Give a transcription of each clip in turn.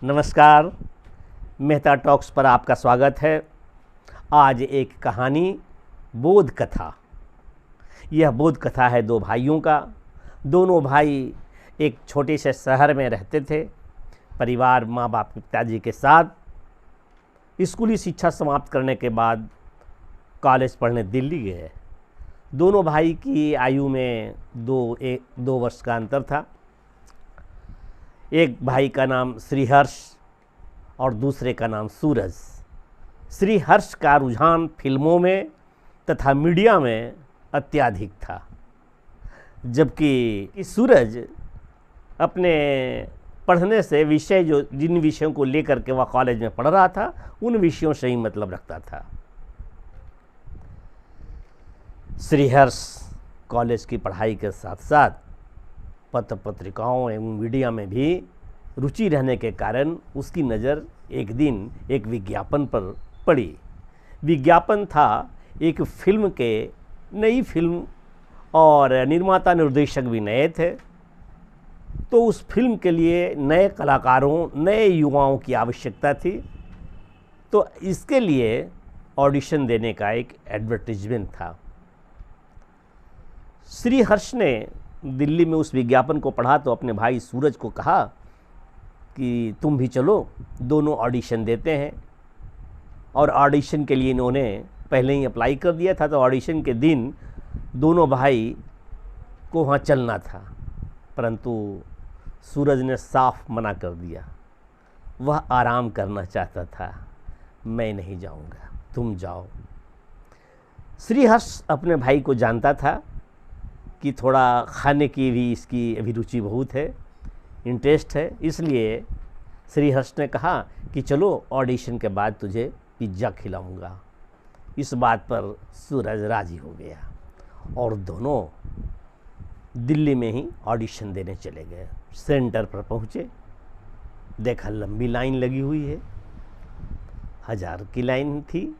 नमस्कार, मेहता टॉक्स पर आपका स्वागत है। आज एक कहानी, बोध कथा। यह बोध कथा है दो भाइयों का। दोनों भाई एक छोटे से शहर में रहते थे, परिवार माँ बाप पिताजी के साथ। स्कूली शिक्षा समाप्त करने के बाद कॉलेज पढ़ने दिल्ली गए। दोनों भाई की आयु में दो वर्ष का अंतर था। एक भाई का नाम श्रीहर्ष और दूसरे का नाम सूरज। श्रीहर्ष का रुझान फिल्मों में तथा मीडिया में अत्यधिक था, जबकि सूरज अपने पढ़ने से जिन विषयों को लेकर के वह कॉलेज में पढ़ रहा था उन विषयों से ही मतलब रखता था। श्रीहर्ष कॉलेज की पढ़ाई के साथ साथ पत्र पत्रिकाओं एवं मीडिया में भी रुचि रहने के कारण उसकी नज़र एक दिन एक विज्ञापन पर पड़ी। विज्ञापन था एक फिल्म के, नई फिल्म और निर्माता निर्देशक भी नए थे, तो उस फिल्म के लिए नए कलाकारों, नए युवाओं की आवश्यकता थी। तो इसके लिए ऑडिशन देने का एक एडवर्टीजमेंट था। श्रीहर्ष ने दिल्ली में उस विज्ञापन को पढ़ा तो अपने भाई सूरज को कहा कि तुम भी चलो, दोनों ऑडिशन देते हैं। और ऑडिशन के लिए इन्होंने पहले ही अप्लाई कर दिया था, तो ऑडिशन के दिन दोनों भाई को वहाँ चलना था, परंतु सूरज ने साफ मना कर दिया। वह आराम करना चाहता था। मैं नहीं जाऊँगा, तुम जाओ। श्रीहर्ष अपने भाई को जानता था कि थोड़ा खाने की भी इसकी अभिरुचि बहुत है, इंटरेस्ट है, इसलिए श्रीहर्ष ने कहा कि चलो ऑडिशन के बाद तुझे पिज्ज़ा खिलाऊंगा। इस बात पर सूरज राज़ी हो गया और दोनों दिल्ली में ही ऑडिशन देने चले गए। सेंटर पर पहुँचे, देखा लंबी लाइन लगी हुई है, 1000 की लाइन थी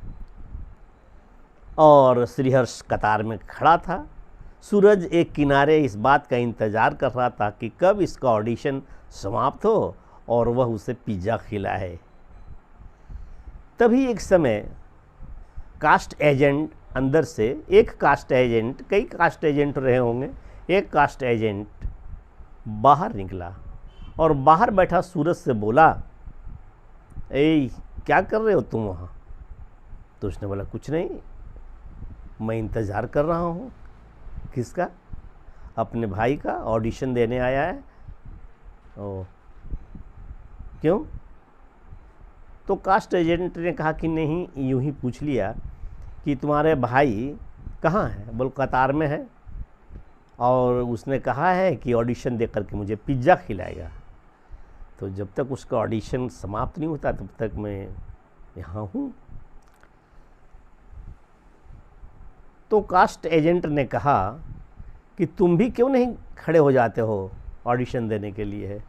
और श्रीहर्ष कतार में खड़ा था। सूरज एक किनारे इस बात का इंतज़ार कर रहा था कि कब इसका ऑडिशन समाप्त हो और वह उसे पिज़्ज़ा खिलाए। तभी एक समय कास्ट एजेंट अंदर से, एक कास्ट एजेंट, कई कास्ट एजेंट रहे होंगे, एक कास्ट एजेंट बाहर निकला और बाहर बैठा सूरज से बोला, ए क्या कर रहे हो तुम वहाँ? तो उसने बोला, कुछ नहीं, मैं इंतज़ार कर रहा हूँ। किसका? अपने भाई का, ऑडिशन देने आया है। ओ, क्यों? तो कास्ट एजेंट ने कहा कि नहीं, यूं ही पूछ लिया कि तुम्हारे भाई कहाँ हैं? बोल कतार में है और उसने कहा है कि ऑडिशन दे करके मुझे पिज्ज़ा खिलाएगा। तो जब तक उसका ऑडिशन समाप्त नहीं होता तब तक मैं यहाँ हूँ। तो कास्ट एजेंट ने कहा कि तुम भी क्यों नहीं खड़े हो जाते हो ऑडिशन देने के लिए?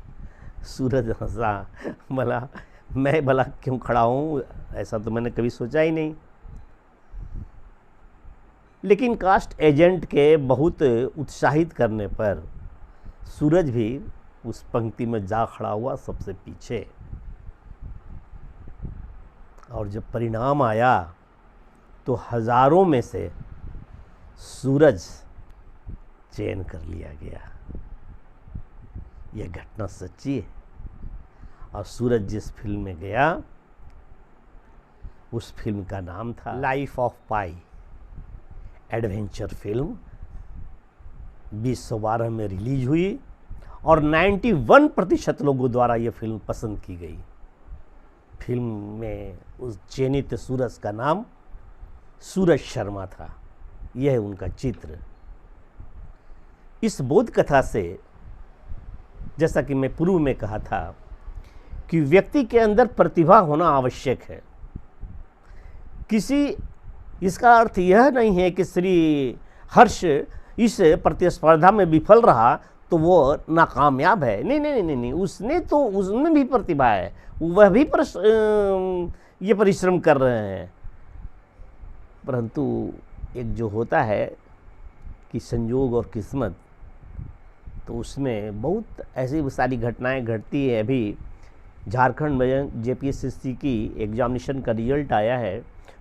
सूरज हंसा, बोला, मैं भला क्यों खड़ा हूँ, ऐसा तो मैंने कभी सोचा ही नहीं। लेकिन कास्ट एजेंट के बहुत उत्साहित करने पर सूरज भी उस पंक्ति में जा खड़ा हुआ सबसे पीछे। और जब परिणाम आया तो हज़ारों में से सूरज चयन कर लिया गया। यह घटना सच्ची है। और सूरज जिस फिल्म में गया उस फिल्म का नाम था life of pi, adventure film. 2012 में रिलीज हुई और 91% लोगों द्वारा यह फिल्म पसंद की गई। फिल्म में उस चयनित सूरज का नाम सूरज शर्मा था। यह है उनका चित्र। इस बोध कथा से, जैसा कि मैं पूर्व में कहा था, कि व्यक्ति के अंदर प्रतिभा होना आवश्यक है। इसका अर्थ यह नहीं है कि श्रीहर्ष इस प्रतिस्पर्धा में विफल रहा तो वो नाकामयाब है। नहीं, उसमें भी प्रतिभा है, वह भी ये परिश्रम कर रहे हैं। परंतु एक जो होता है कि संयोग और किस्मत, तो उसमें बहुत ऐसी सारी घटनाएं घटती है। अभी झारखंड में जेपीएससी की एग्जामिनेशन का रिजल्ट आया है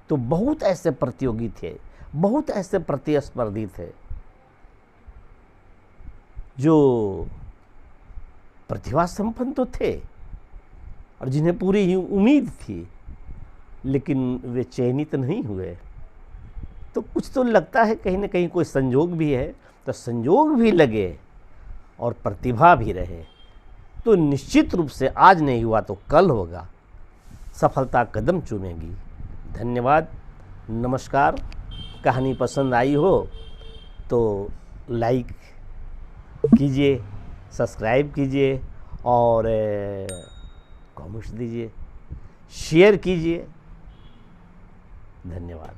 तो बहुत ऐसे प्रतियोगी थे, बहुत ऐसे प्रतिस्पर्धी थे जो प्रतिभा संपन्न तो थे और जिन्हें पूरी उम्मीद थी, लेकिन वे चयनित नहीं हुए। तो कुछ तो लगता है कहीं ना कहीं कोई संजोग भी है, तो संजोग भी लगे और प्रतिभा भी रहे तो निश्चित रूप से आज नहीं हुआ तो कल होगा, सफलता कदम चूमेगी। धन्यवाद, नमस्कार। कहानी पसंद आई हो तो लाइक कीजिए, सब्सक्राइब कीजिए और कमेंट्स दीजिए, शेयर कीजिए। धन्यवाद।